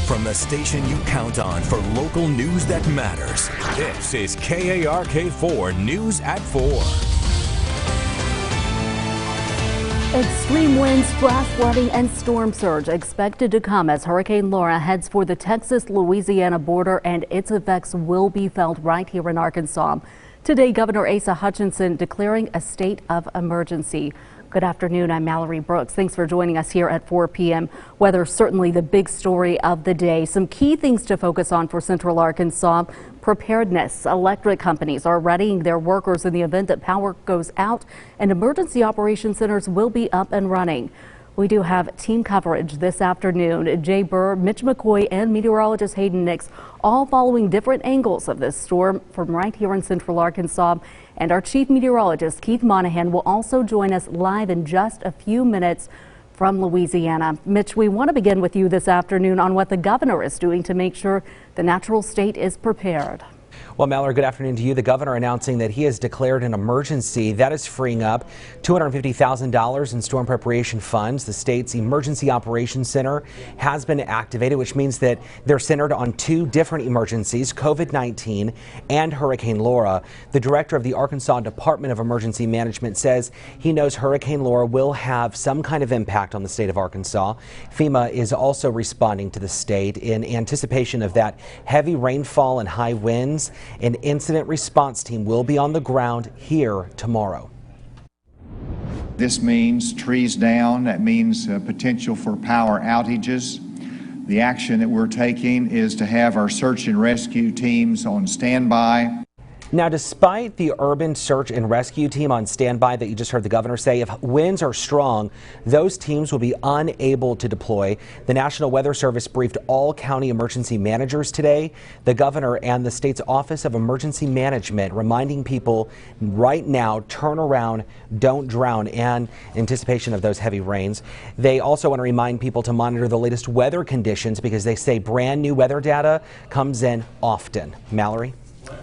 from the station you count on for local news that matters. This is KARK4 News at 4. Extreme winds, flash flooding, and storm surge expected to come as Hurricane Laura heads for the Texas-Louisiana border, and its effects will be felt right here in Arkansas. Today, Governor Asa Hutchinson declaring a state of emergency. Good afternoon, I'm Mallory Brooks. Thanks for joining us here at 4 p.m. Weather certainly the big story of the day. Some key things to focus on for Central Arkansas. Preparedness. Electric companies are readying their workers in the event that power goes out, and emergency operation centers will be up and running. We do have team coverage this afternoon. Jay Burr, Mitch McCoy, and meteorologist Hayden Nix all following different angles of this storm from right here in Central Arkansas. And our chief meteorologist, Keith Monahan, will also join us live in just a few minutes from Louisiana. Mitch, we want to begin with you this afternoon on what the governor is doing to make sure the natural state is prepared. Well, Mallory, good afternoon to you. The governor announcing that he has declared an emergency that is freeing up $250,000 in storm preparation funds. The state's Emergency Operations Center has been activated, which means that they're centered on two different emergencies, COVID-19 and Hurricane Laura. The director of the Arkansas Department of Emergency Management says he knows Hurricane Laura will have some kind of impact on the state of Arkansas. FEMA is also responding to the state in anticipation of that heavy rainfall and high winds. An incident response team will be on the ground here tomorrow. This means trees down. That means potential for power outages. The action that we're taking is to have our search and rescue teams on standby. Now, despite the urban search and rescue team on standby that you just heard the governor say, if winds are strong, those teams will be unable to deploy. The National Weather Service briefed all county emergency managers today. The governor and the state's Office of Emergency Management reminding people right now, turn around, don't drown, in anticipation of those heavy rains. They also want to remind people to monitor the latest weather conditions because they say brand new weather data comes in often. Mallory?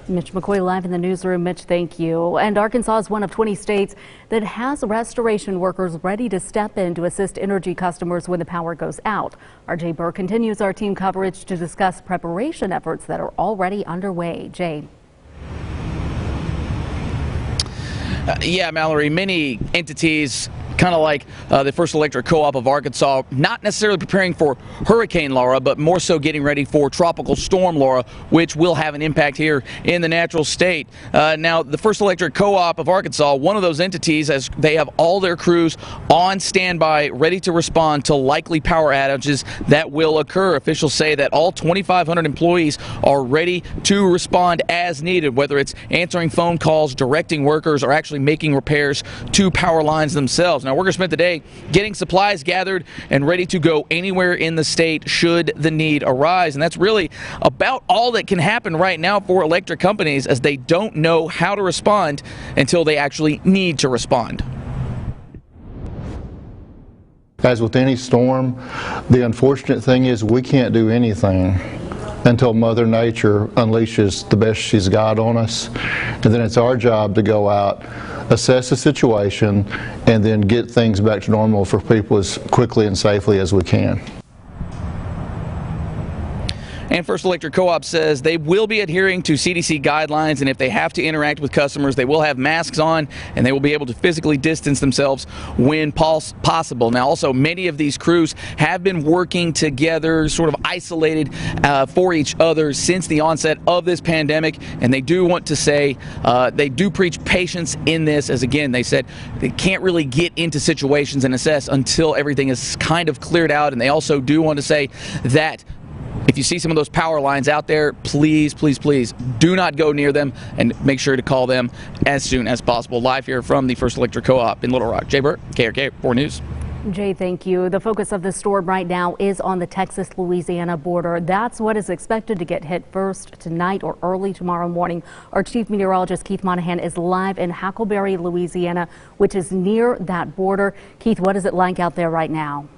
Mitch McCoy live in the newsroom. Mitch, thank you. And Arkansas is one of 20 states that has restoration workers ready to step in to assist energy customers when the power goes out. Our Jay Burr continues our team coverage to discuss preparation efforts that are already underway. Jay. Yeah, Mallory, many entities kind of like the First Electric Co-op of Arkansas, not necessarily preparing for Hurricane Laura, but more so getting ready for Tropical Storm Laura, which will have an impact here in the natural state. Now, the First Electric Co-op of Arkansas, one of those entities, as they have all their crews on standby, ready to respond to likely power outages that will occur. Officials say that all 2,500 employees are ready to respond as needed, whether it's answering phone calls, directing workers, or actually making repairs to power lines themselves. Now, we're going to spend the day getting supplies gathered and ready to go anywhere in the state should the need arise. And that's really about all that can happen right now for electric companies, as they don't know how to respond until they actually need to respond. As with any storm, the unfortunate thing is we can't do anything until Mother Nature unleashes the best she's got on us. And then it's our job to go out, assess the situation, and then get things back to normal for people as quickly and safely as we can. And First Electric Co-op says they will be adhering to CDC guidelines, and if they have to interact with customers, they will have masks on and they will be able to physically distance themselves when possible. Now, also, many of these crews have been working together, sort of isolated for each other since the onset of this pandemic, and they do want to say they do preach patience in this, as again, they said they can't really get into situations and assess until everything is kind of cleared out. And they also do want to say that if you see some of those power lines out there, please, please, please do not go near them, and make sure to call them as soon as possible. Live here from the First Electric Co-op in Little Rock. Jay Burr, KARK 4 News. Jay, thank you. The focus of the storm right now is on the Texas-Louisiana border. That's what is expected to get hit first tonight or early tomorrow morning. Our chief meteorologist, Keith Monahan, is live in Huckleberry, Louisiana, which is near that border. Keith, what is it like out there right now?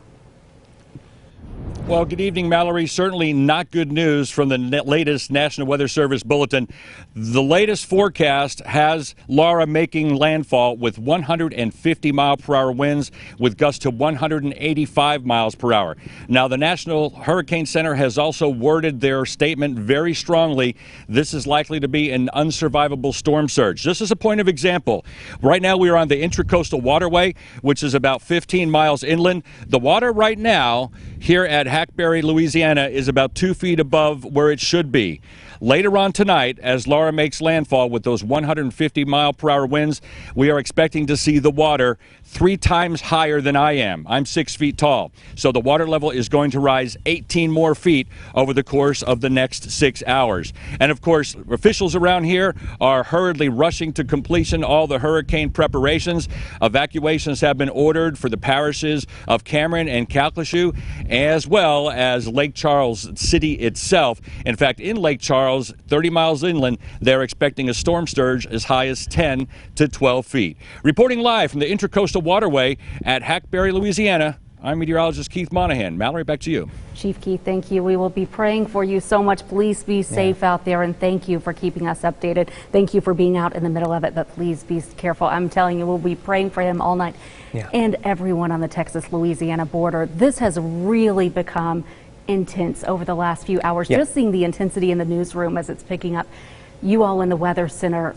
Well, good evening, Mallory. Certainly not good news from the latest National Weather Service bulletin. The latest forecast has Laura making landfall with 150-mile-per-hour winds with gusts to 185 miles per hour. Now, the National Hurricane Center has also worded their statement very strongly. This is likely to be an unsurvivable storm surge. Just as a point of example, right now we are on the Intracoastal Waterway, which is about 15 miles inland. The water right now here at Hackberry, Louisiana, is about 2 feet above where it should be. Later on tonight, as Laura makes landfall with those 150-mile-per-hour winds, we are expecting to see the water 3 times higher than I am. I'm 6 feet tall. So the water level is going to rise 18 more feet over the course of the next 6 hours. And of course, officials around here are hurriedly rushing to completion all the hurricane preparations. Evacuations have been ordered for the parishes of Cameron and Calcasieu, as well as Lake Charles City itself. In fact, in Lake Charles, 30 miles inland, they're expecting a storm surge as high as 10 to 12 feet. Reporting live from the Intracoastal Waterway at Hackberry, Louisiana, I'm meteorologist Keith Monahan. Mallory, back to you. Chief Keith, thank you. We will be praying for you so much. Please be safe out there, and thank you for keeping us updated. Thank you for being out in the middle of it, but please be careful. I'm telling you, we'll be praying for him all night and everyone on the Texas-Louisiana border. This has really become intense over the last few hours. Just seeing the intensity in the newsroom as it's picking up. You all in the Weather Center.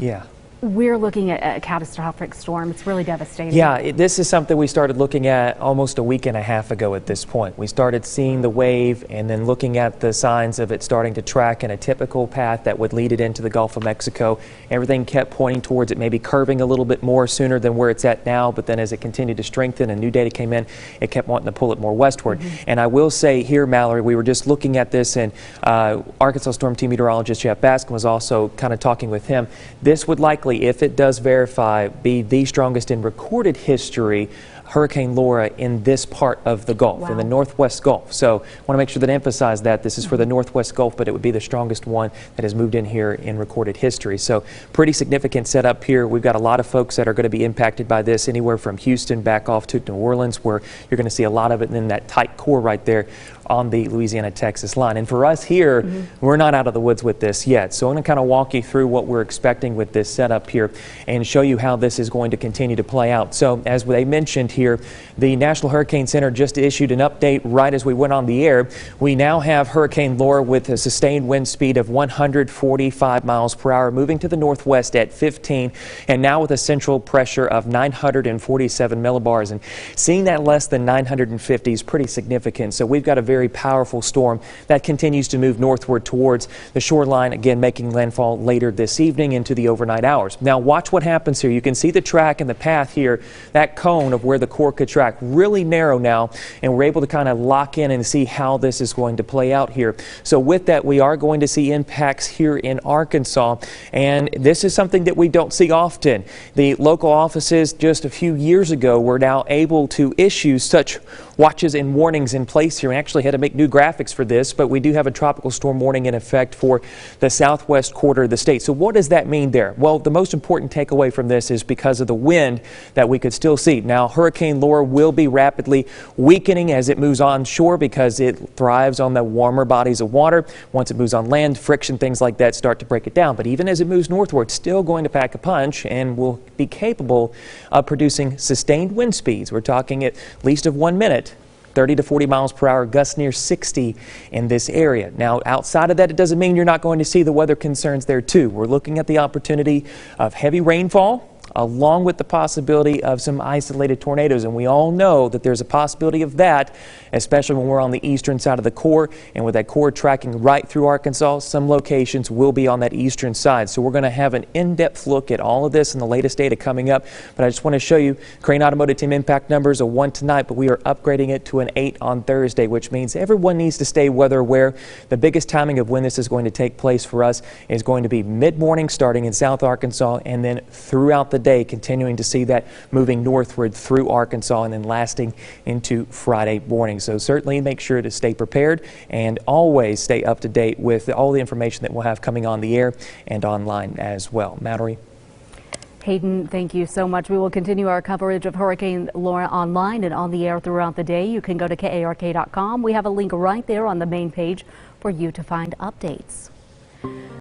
We're looking at a catastrophic storm. It's really devastating. Yeah, this is something we started looking at almost a week and a half ago at this point. We started seeing the wave and then looking at the signs of it starting to track in a typical path that would lead it into the Gulf of Mexico. Everything kept pointing towards it maybe curving a little bit more sooner than where it's at now, but then as it continued to strengthen and new data came in, it kept wanting to pull it more westward. And I will say here, Mallory, we were just looking at this, and Arkansas Storm Team meteorologist Jeff Baskin was also kind of talking with him. This would likely, if it does verify, be the strongest in recorded history Hurricane Laura in this part of the Gulf, in the Northwest Gulf. So I want to make sure that I emphasize that this is for the Northwest Gulf, but it would be the strongest one that has moved in here in recorded history. So pretty significant setup here. We've got a lot of folks that are going to be impacted by this, anywhere from Houston back off to New Orleans, where you're going to see a lot of it in that tight core right there on the Louisiana-Texas line. And for us here, we're not out of the woods with this yet. So I'm going to kind of walk you through what we're expecting with this setup here and show you how this is going to continue to play out. So as they mentioned here, the National Hurricane Center just issued an update right as we went on the air. We now have Hurricane Laura with a sustained wind speed of 145 miles per hour, moving to the northwest at 15, and now with a central pressure of 947 millibars. And seeing that less than 950 is pretty significant. So we've got a very powerful storm that continues to move northward towards the shoreline, again making landfall later this evening into the overnight hours. Now watch what happens here. You can see the track and the path here, that cone of where the core could track, really narrow now, and we're able to kind of lock in and see how this is going to play out here. So with that, we are going to see impacts here in Arkansas, and this is something that we don't see often. The local offices just a few years ago were now able to issue such watches and warnings in place here. We actually had to make new graphics for this, but we do have a tropical storm warning in effect for the southwest quarter of the state. So what does that mean there? Well, the most important takeaway from this is because of the wind that we could still see. Now, Hurricane Laura will be rapidly weakening as it moves onshore because it thrives on the warmer bodies of water. Once it moves on land, friction, things like that start to break it down. But even as it moves northward, it's still going to pack a punch and will be capable of producing sustained wind speeds. We're talking at least of 1 minute. 30 to 40 miles per hour, gusts near 60 in this area. Now, outside of that, it doesn't mean you're not going to see the weather concerns there too. We're looking at the opportunity of heavy rainfall, along with the possibility of some isolated tornadoes. And we all know that there's a possibility of that, especially when we're on the eastern side of the core. And with that core tracking right through Arkansas, some locations will be on that eastern side. So we're going to have an in-depth look at all of this and the latest data coming up. But I just want to show you Crane Automotive Team impact numbers, a 1 tonight, but we are upgrading it to an 8 on Thursday, which means everyone needs to stay weather aware. The biggest timing of when this is going to take place for us is going to be mid-morning starting in South Arkansas, and then throughout the day, continuing to see that moving northward through Arkansas and then lasting into Friday morning. So certainly make sure to stay prepared and always stay up to date with all the information that we'll have coming on the air and online as well. Mallory? Hayden, thank you so much. We will continue our coverage of Hurricane Laura online and on the air throughout the day. You can go to KARK.com. We have a link right there on the main page for you to find updates.